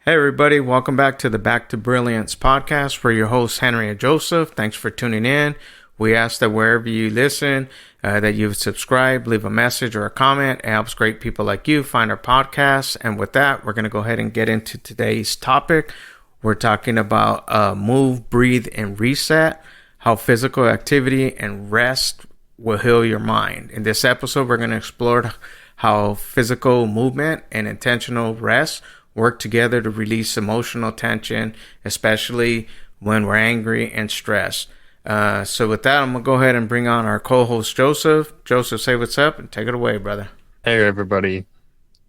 Hey everybody, welcome back to the Back to Brilliance podcast. We're your hosts, Henry and Joseph. Thanks for tuning in. We ask that wherever you listen, that you subscribe, leave a message or a comment. It helps great people like you find our podcast. And with that, we're going to go ahead and get into today's topic. We're talking about move, breathe, and reset, how physical activity and rest will heal your mind. In this episode, we're going to explore how physical movement and intentional rest work together to release emotional tension, especially when we're angry and stressed. So with that, I'm going to go ahead and bring on our co-host, Joseph. Joseph, say what's up and take it away, brother. Hey, everybody.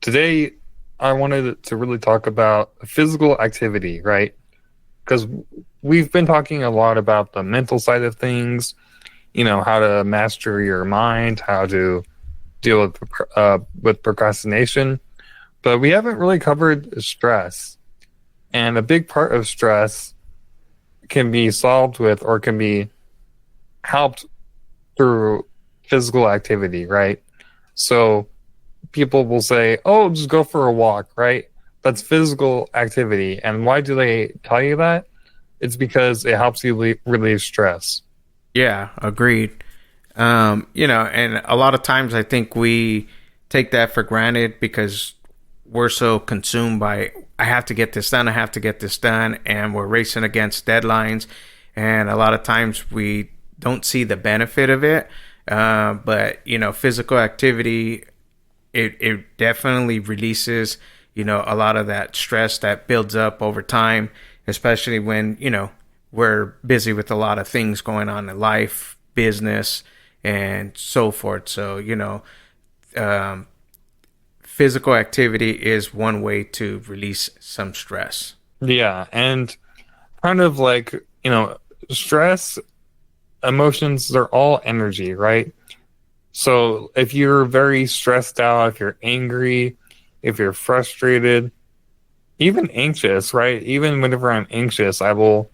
Today, I wanted to really talk about physical activity, right? Because we've been talking a lot about the mental side of things, how to master your mind, how to deal with procrastination. But we haven't really covered stress. And a big part of stress can be solved with or can be helped through physical activity, right? So people will say, oh, just go for a walk, right? That's physical activity. And why do they tell you that? It's because it helps you relieve stress. Yeah, agreed. And a lot of times I think we take that for granted because we're so consumed by, I have to get this done, and we're racing against deadlines. And a lot of times we don't see the benefit of it. But physical activity, it definitely releases, a lot of that stress that builds up over time, especially when, we're busy with a lot of things going on in life, business, and so forth. So, physical activity is one way to release some stress. Yeah, and kind of like, stress, emotions, they're all energy, right? So if you're very stressed out, if you're angry, if you're frustrated, even anxious, right? Even whenever I'm anxious, I will,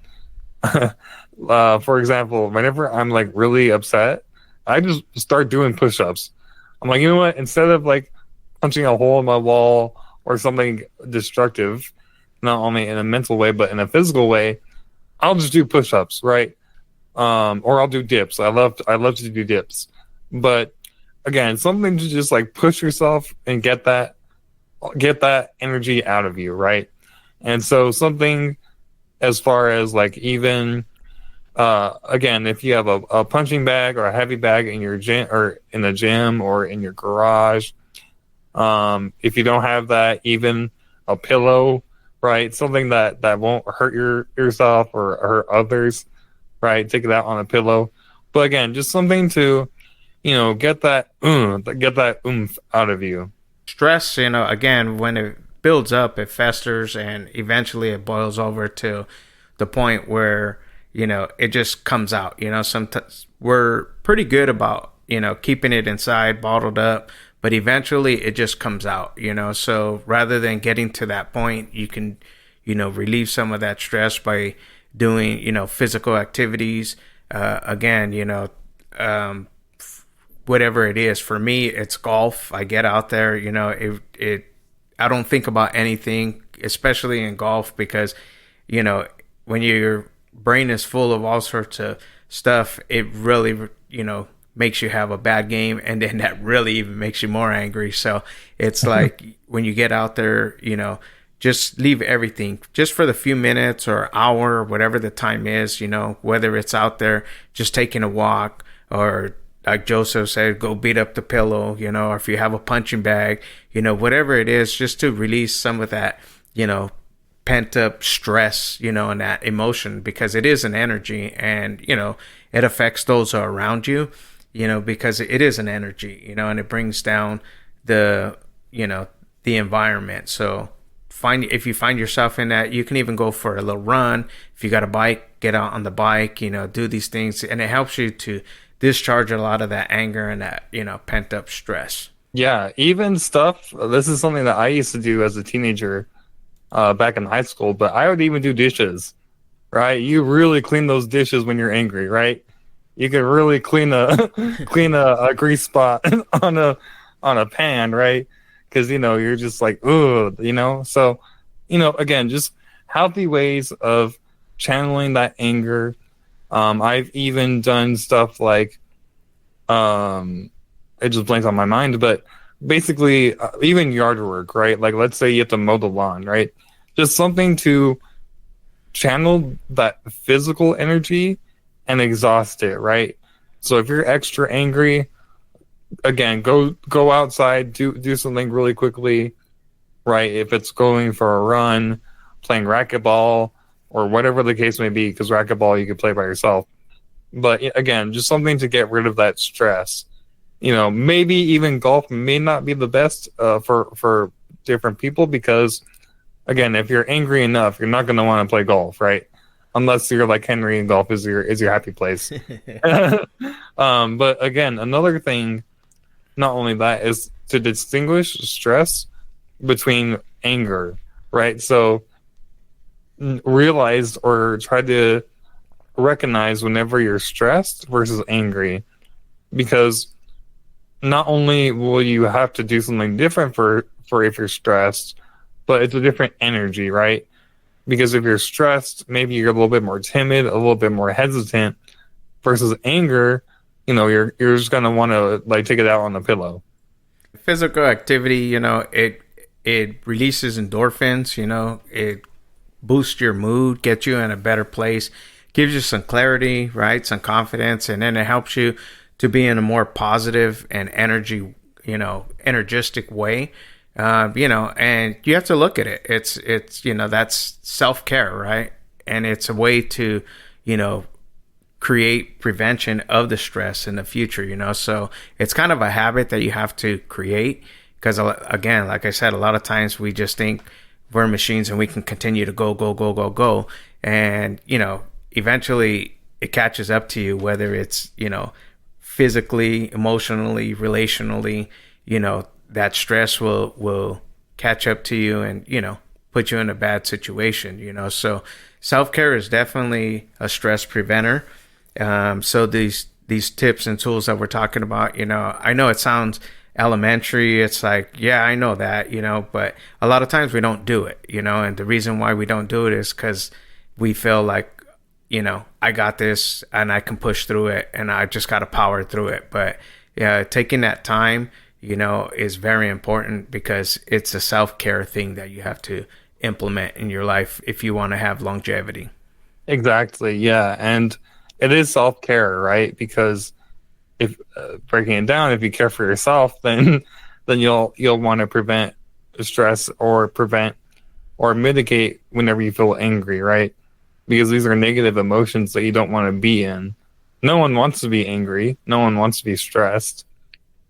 for example, whenever I'm like really upset, I just start doing push-ups. I'm like, you know what? Instead of like punching a hole in my wall or something destructive, not only in a mental way but in a physical way, I'll just do push-ups, right? Or I'll do dips. I love to do dips. But again, something to just like push yourself and get that energy out of you, right? And so something as far as like even again, if you have a punching bag or a heavy bag in your gym or in the gym or in your garage, if you don't have that, even a pillow, right? Something that won't hurt yourself or hurt others, right? Take it out on a pillow. But again, just something to, get that oomph out of you. Stress, again, when it builds up, it festers and eventually it boils over to the point where, it just comes out. Sometimes we're pretty good about, keeping it inside, bottled up, but eventually it just comes out, so rather than getting to that point, you can, relieve some of that stress by doing, physical activities. Again, whatever it is. For me, it's golf. I get out there, I don't think about anything, especially in golf, because, when your brain is full of all sorts of stuff, it really, makes you have a bad game, and then that really even makes you more angry. So it's like when you get out there, just leave everything just for the few minutes or hour or whatever the time is, whether it's out there just taking a walk, or like Joseph said, go beat up the pillow, or if you have a punching bag, whatever it is, just to release some of that, pent up stress, and that emotion, because it is an energy, and, it affects those around you, because it is an energy, and it brings down the, the environment. So if you find yourself in that, you can even go for a little run. If you got a bike, get out on the bike, do these things, and it helps you to discharge a lot of that anger and that, pent up stress. Yeah, even stuff. This is something that I used to do as a teenager, back in high school. But I would even do dishes, right? You really clean those dishes when you're angry, right? You can really clean a clean a grease spot on a pan, right? Because you're just like, ooh, So again, just healthy ways of channeling that anger. I've even done stuff like, it just blanks on my mind, but basically, even yard work, right? Like, let's say you have to mow the lawn, right? Just something to channel that physical energy and exhaust it, right? So if you're extra angry, again, go outside, do something really quickly, right? If it's going for a run, playing racquetball, or whatever the case may be, because racquetball you can play by yourself. But again, just something to get rid of that stress. Maybe even golf may not be the best for different people because, again, if you're angry enough, you're not going to want to play golf, right? Unless you're like Henry and golf is your happy place. But again, another thing, not only that, is to distinguish stress between anger, right? So realize or try to recognize whenever you're stressed versus angry, because not only will you have to do something different for if you're stressed, but it's a different energy, right? Because if you're stressed, maybe you're a little bit more timid, a little bit more hesitant, versus anger, you're just gonna want to like take it out on the pillow. Physical activity, it releases endorphins, it boosts your mood, gets you in a better place, gives you some clarity, right? Some confidence, and then it helps you to be in a more positive and energistic way. And you have to look at it. It's that's self-care, right? And it's a way to, create prevention of the stress in the future, so it's kind of a habit that you have to create because, again, like I said, a lot of times we just think we're machines and we can continue to go, go, go, go, go. And, eventually it catches up to you, whether it's, physically, emotionally, relationally, that stress will catch up to you and, put you in a bad situation, so self-care is definitely a stress preventer. So these tips and tools that we're talking about, I know it sounds elementary. It's like, yeah, I know that, but a lot of times we don't do it, and the reason why we don't do it is because we feel like, I got this and I can push through it and I just got to power through it. But yeah, taking that time, is very important because it's a self-care thing that you have to implement in your life if you want to have longevity. Exactly, yeah, and it is self-care, right? Because if breaking it down, if you care for yourself, then you'll want to prevent stress or prevent or mitigate whenever you feel angry, right? Because these are negative emotions that you don't want to be in. No one wants to be angry. No one wants to be stressed.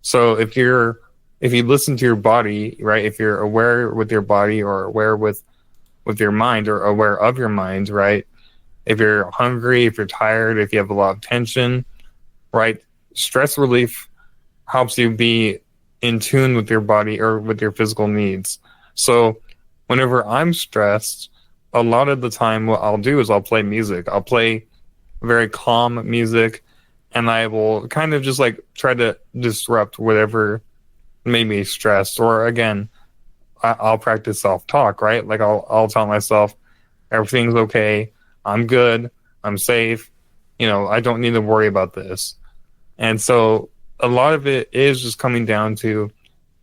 So if you listen to your body, right? If you're aware with your body or aware with your mind or aware of your mind, right? If you're hungry, if you're tired, if you have a lot of tension, right? Stress relief helps you be in tune with your body or with your physical needs. So whenever I'm stressed, a lot of the time what I'll do is I'll play music. I'll play very calm music and I will kind of just like try to disrupt whatever made me stressed. Or again, I'll practice self-talk, right? Like I'll tell myself everything's okay. I'm good. I'm safe. I don't need to worry about this. And so a lot of it is just coming down to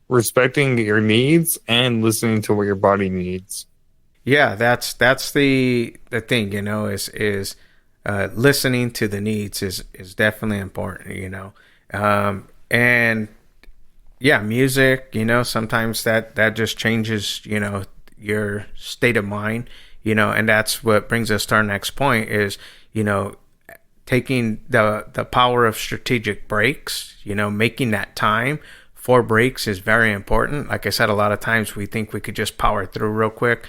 respecting your needs and listening to what your body needs. Yeah, that's the thing, is listening to the needs is definitely important, and yeah, music, sometimes that just changes, your state of mind, and that's what brings us to our next point is, taking the power of strategic breaks, making that time for breaks is very important. Like I said, a lot of times we think we could just power through real quick.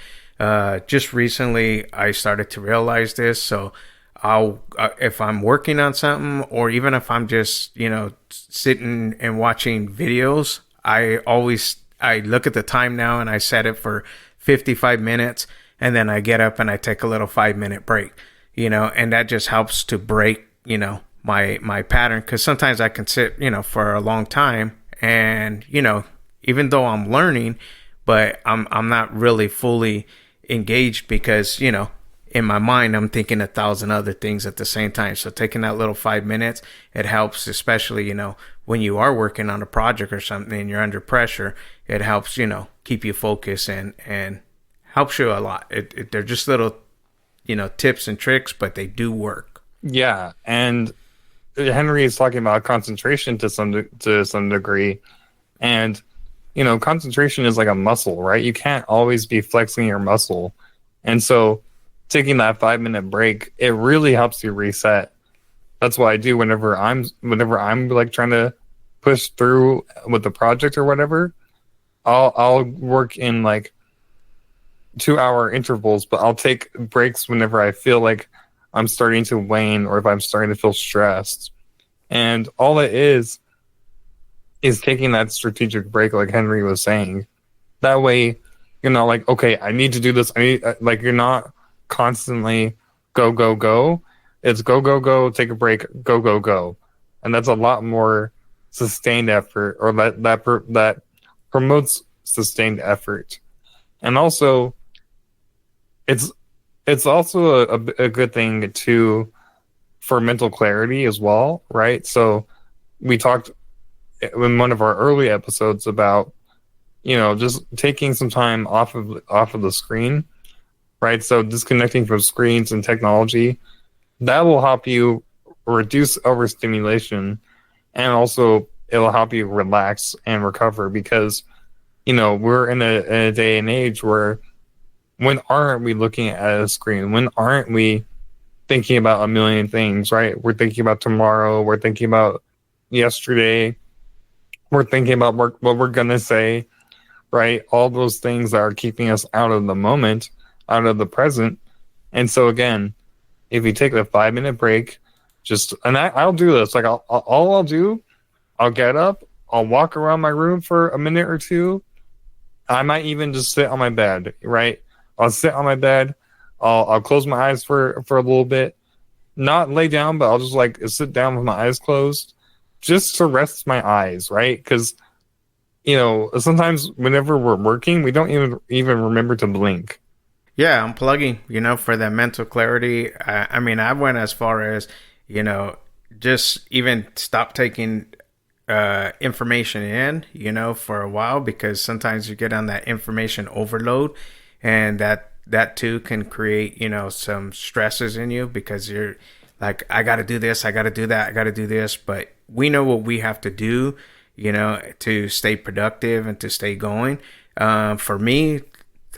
Just recently I started to realize this. So I'll, if I'm working on something or even if I'm just, sitting and watching videos, I look at the time now and I set it for 55 minutes and then I get up and I take a little 5-minute break, and that just helps to break, my pattern. Cause sometimes I can sit, for a long time and, even though I'm learning, but I'm not really fully engaged because, you know, in my mind, I'm thinking 1,000 other things at the same time. So taking that little 5 minutes, it helps, especially, you know, when you are working on a project or something and you're under pressure, it helps, you know, keep you focused and helps you a lot. They're just little, you know, tips and tricks, but they do work. Yeah, and Henry is talking about concentration to some degree, and you know, concentration is like a muscle, right? You can't always be flexing your muscle, and so taking that 5 minute break, it really helps you reset. That's what I do whenever I'm like trying to push through with the project or whatever. I'll work in like 2 hour intervals, but I'll take breaks whenever I feel like I'm starting to wane or if I'm starting to feel stressed. And all it is taking that strategic break, like Henry was saying. That way, you're not like, okay, I need to do this. I need like you're not constantly go go go. It's go go go, take a break, go go go, and that's a lot more sustained effort, or that promotes sustained effort. And also, it's also a good thing too for mental clarity as well, right? So we talked in one of our early episodes about, you know, just taking some time off of the screen, right? So disconnecting from screens and technology, that will help you reduce overstimulation, and also it'll help you relax and recover, because you know we're in a day and age where, when aren't we looking at a screen? When aren't we thinking about a million things, right? We're thinking about tomorrow. We're thinking about yesterday. We're thinking about what we're going to say, right? All those things that are keeping us out of the moment, out of the present. And so, again, if you take a 5 minute break, I'll do this. Like, I'll do, I'll get up, I'll walk around my room for a minute or two. I might even just sit on my bed, right? I'll sit on my bed. I'll close my eyes for a little bit, not lay down, but I'll just like sit down with my eyes closed, just to rest my eyes, right? Because you know sometimes whenever we're working, we don't even remember to blink. Yeah, unplugging, you know, for that mental clarity. I mean, I went as far as, you know, just even stop taking information in, you know, for a while, because sometimes you get on that information overload, and that too can create, you know, some stresses in you, because you're like, I got to do this, I got to do that, I got to do this. But we know what we have to do, you know, to stay productive and to stay going. For me,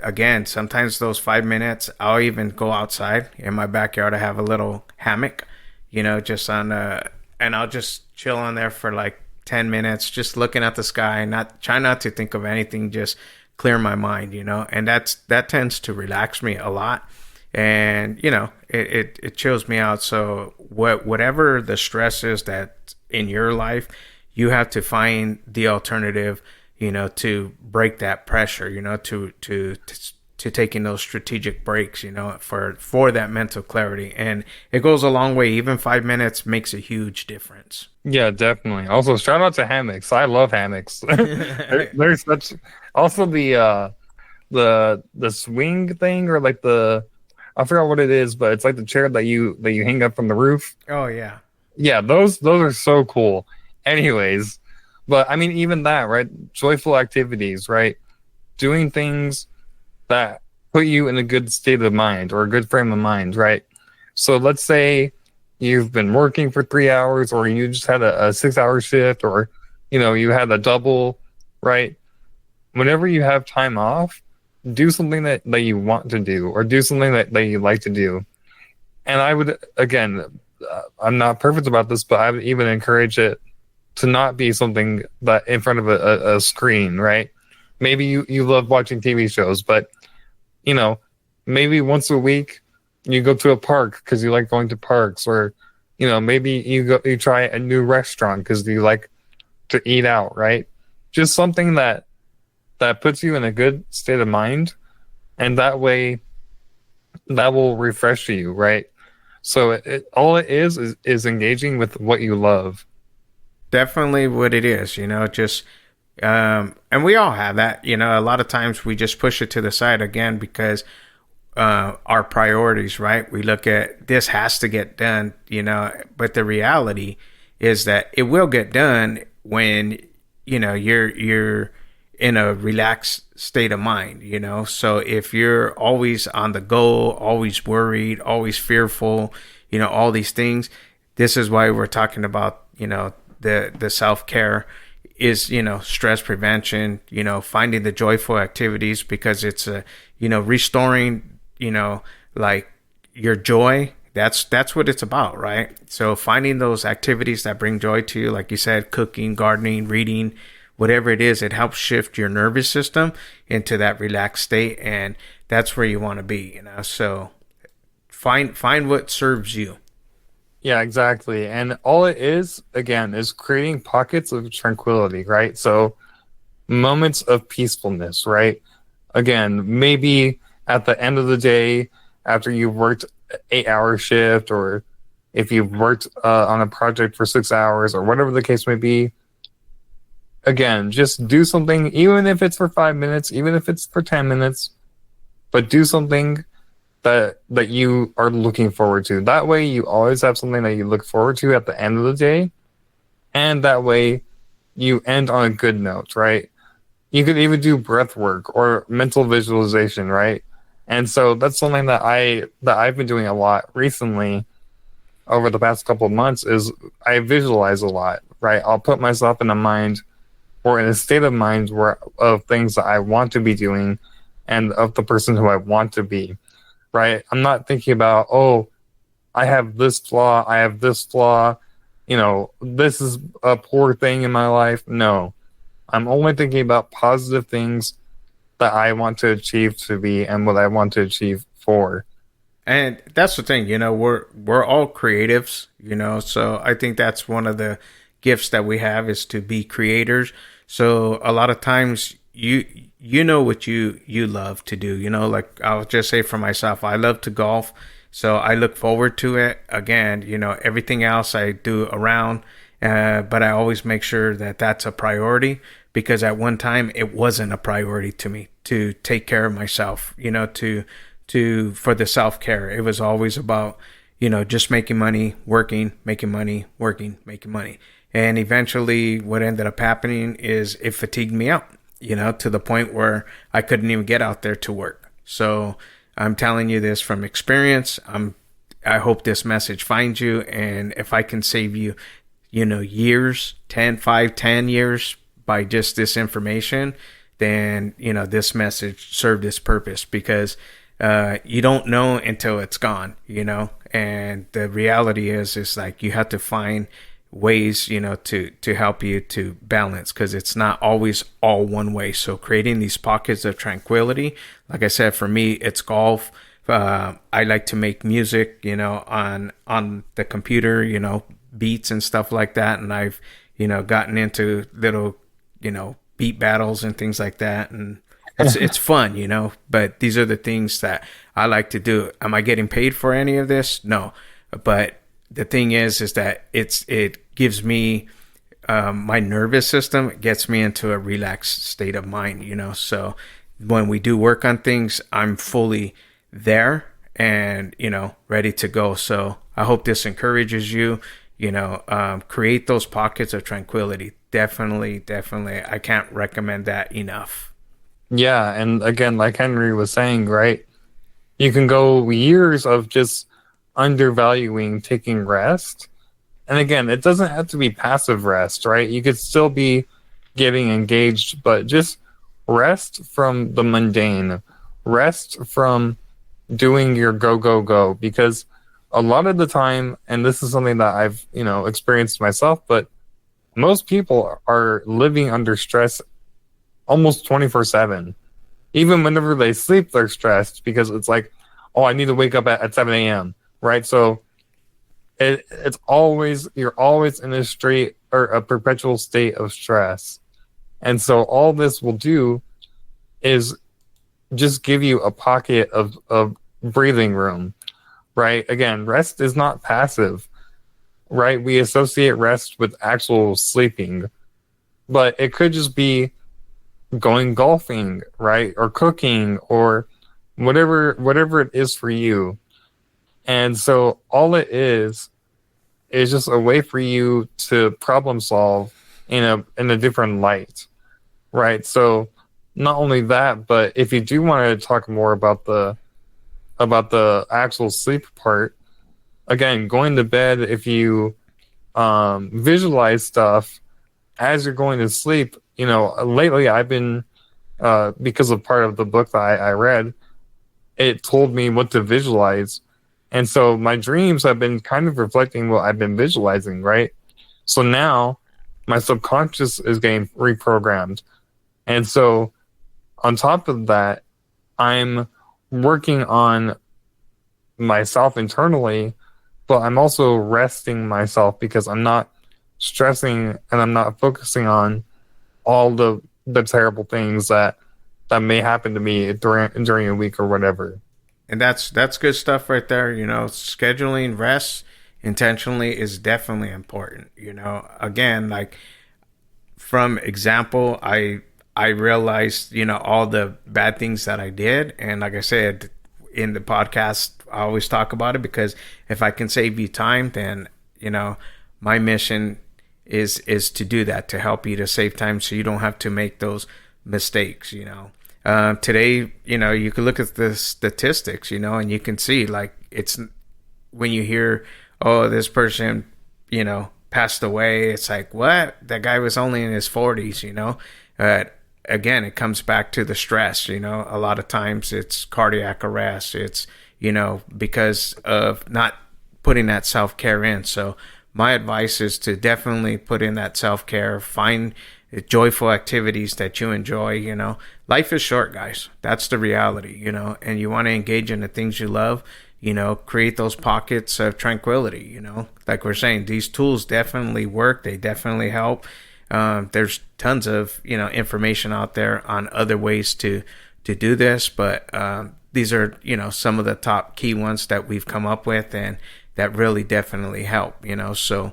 again, sometimes those 5 minutes, I'll even go outside in my backyard. I have a little hammock, you know, just on and I'll just chill on there for like 10 minutes, just looking at the sky, try not to think of anything, just clear my mind, you know. And that tends to relax me a lot, and you know, it chills me out. So whatever the stress is that in your life, you have to find the alternative, you know, to break that pressure, you know, to taking those strategic breaks, you know, for that mental clarity. And it goes a long way. Even 5 minutes makes a huge difference. Yeah, definitely. Also, shout out to hammocks. I love hammocks. There's such, also the swing thing, or like I forgot what it is, but it's like the chair that you hang up from the roof. Oh yeah. Yeah, those are so cool. Anyways, but I mean, even that, right? Joyful activities, right? Doing things that put you in a good state of mind or a good frame of mind, right? So let's say you've been working for 3 hours, or you just had a 6 hour shift, or you know, you had a double, right? Whenever you have time off, do something that you want to do, or do something that you like to do. And I would, again, I'm not perfect about this, but I would even encourage it to not be something that in front of a screen, right? Maybe you love watching TV shows, but you know, maybe once a week you go to a park because you like going to parks, or you know, maybe you try a new restaurant because you like to eat out, right? Just something that puts you in a good state of mind, and that way that will refresh you, right? So all it is engaging with what you love. Definitely what it is, you know, just and we all have that, you know. A lot of times we just push it to the side again because our priorities, right? We look at this has to get done, but the reality is that it will get done when you're in a relaxed state of mind, So if you're always on the go, always worried, always fearful, all these things, this is why we're talking about, the self-care is, stress prevention, finding the joyful activities, because it's restoring, like your joy. That's what it's about, right? So finding those activities that bring joy to you, like you said, cooking, gardening, reading, whatever it is, it helps shift your nervous system into that relaxed state, and that's where you want to be, So find what serves you. Yeah, exactly. And all it is, again, is creating pockets of tranquility, right? So moments of peacefulness, right? Again, maybe at the end of the day, after you've worked 8 hour shift, or if you've worked on a project for 6 hours, or whatever the case may be, again, just do something, even if it's for 5 minutes, even if it's for 10 minutes, but do something that you are looking forward to. That way you always have something that you look forward to at the end of the day. And that way you end on a good note, right? You could even do breath work or mental visualization, right? And so that's something that I've been doing a lot recently over the past couple of months is I visualize a lot, right? I'll put myself in a mind or in a state of mind where of things that I want to be doing and of the person who I want to be, right? I'm not thinking about, oh, I have this flaw, this is a poor thing in my life. No, I'm only thinking about positive things that I want to achieve to be and what I want to achieve for. And that's the thing, we're all creatives, so I think that's one of the gifts that we have, is to be creators. So a lot of times you know what you love to do, like I'll just say for myself, I love to golf. So I look forward to it. Again, everything else I do around, but I always make sure that that's a priority, because at one time it wasn't a priority to me to take care of myself, to for the self-care. It was always about, just making money, working, making money, working, making money. And eventually what ended up happening is it fatigued me out, to the point where I couldn't even get out there to work. So I'm telling you this from experience. I hope this message finds you. And if I can save you, years, 10 years by just this information, then, this message served its purpose, because you don't know until it's gone, and the reality is like you have to find ways, to help you to balance, because it's not always all one way. So creating these pockets of tranquility, like I said, for me, it's golf. I like to make music, on the computer, beats and stuff like that. And I've, gotten into little, beat battles and things like that. And it's fun, but these are the things that I like to do. Am I getting paid for any of this? No. But the thing is that it gives me, my nervous system, it gets me into a relaxed state of mind, so when we do work on things, I'm fully there and, ready to go. So I hope this encourages you, create those pockets of tranquility. Definitely. I can't recommend that enough. Yeah, and again, like Henry was saying, right? You can go years of just undervaluing taking rest. And again, it doesn't have to be passive rest, right? You could still be getting engaged, but just rest from the mundane, rest from doing your go, go, go. Because a lot of the time, and this is something that I've, experienced myself, but most people are living under stress almost 24/7. Even whenever they sleep, they're stressed because it's like, oh, I need to wake up at 7 a.m., right? So it's always, you're always in a straight or a perpetual state of stress. And so all this will do is just give you a pocket of breathing room, right? Again, rest is not passive, right? We associate rest with actual sleeping, but it could just be going golfing, right? Or cooking, or whatever it is for you. And so all it is just a way for you to problem solve in a different light, right? So not only that, but if you do want to talk more about the actual sleep part, again, going to bed, if you visualize stuff as you're going to sleep, lately I've been because of part of the book that I read, it told me what to visualize. And so my dreams have been kind of reflecting what I've been visualizing, right? So now my subconscious is getting reprogrammed. And so on top of that, I'm working on myself internally, but I'm also resting myself because I'm not stressing and I'm not focusing on all the terrible things that may happen to me during a week or whatever. And that's good stuff right there. Scheduling rest intentionally is definitely important. Again, like from example, I realized, all the bad things that I did. And like I said in the podcast, I always talk about it because if I can save you time, then, my mission is to do that, to help you to save time so you don't have to make those mistakes. Today, you can look at the statistics, and you can see like it's when you hear, oh, this person, passed away. It's like, what? That guy was only in his 40s. Again, it comes back to the stress. A lot of times it's cardiac arrest. It's, because of not putting that self-care in. So my advice is to definitely put in that self-care, find joyful activities that you enjoy. Life is short, guys. That's the reality, and you want to engage in the things you love, create those pockets of tranquility. Like we're saying, these tools definitely work. They definitely help. There's tons of, information out there on other ways to do this, but these are, some of the top key ones that we've come up with and that really definitely help. So,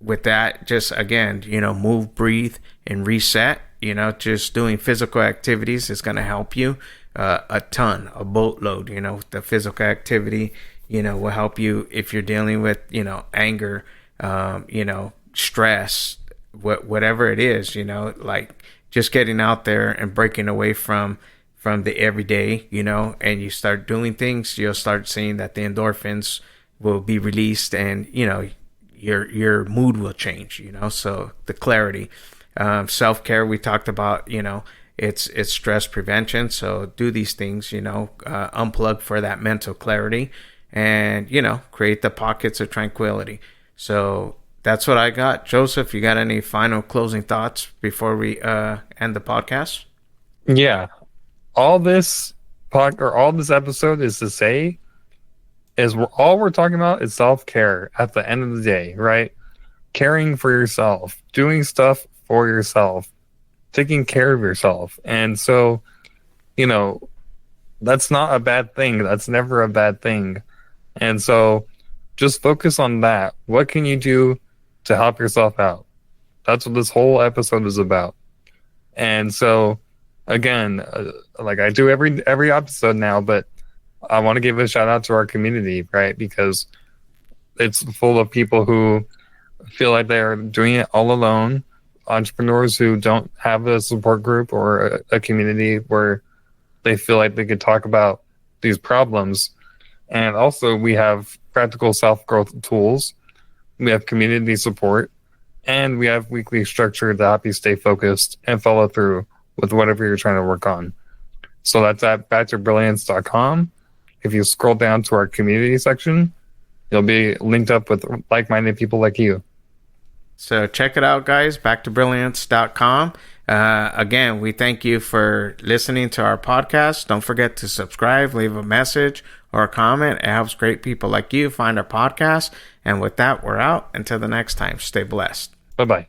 with that, just again, move, breathe, and reset. Just doing physical activities is going to help you a ton, a boatload. The physical activity, will help you if you're dealing with, anger, stress, whatever it is, like just getting out there and breaking away from the everyday, and you start doing things, you'll start seeing that the endorphins will be released and, your mood will change, so the clarity. Self-care, we talked about, it's stress prevention. So do these things, unplug for that mental clarity and, create the pockets of tranquility. So that's what I got. Joseph, you got any final closing thoughts before we end the podcast? Yeah. All this all this episode is to say is all we're talking about is self-care at the end of the day, right? Caring for yourself, doing stuff for yourself, taking care of yourself. And so, that's not a bad thing. That's never a bad thing. And so just focus on that. What can you do to help yourself out? That's what this whole episode is about. And so, again, like I do every episode now, but I want to give a shout out to our community, right? Because it's full of people who feel like they're doing it all alone, entrepreneurs who don't have a support group or a community where they feel like they could talk about these problems. And also we have practical self-growth tools. We have community support, and we have weekly structure to help you stay focused and follow through with whatever you're trying to work on. So that's at backtobrilliance.com. If you scroll down to our community section, you'll be linked up with like-minded people like you. So check it out, guys, backtobrilliance.com. Again, we thank you for listening to our podcast. Don't forget to subscribe, leave a message or a comment. It helps great people like you find our podcast. And with that, we're out. Until the next time, stay blessed. Bye-bye.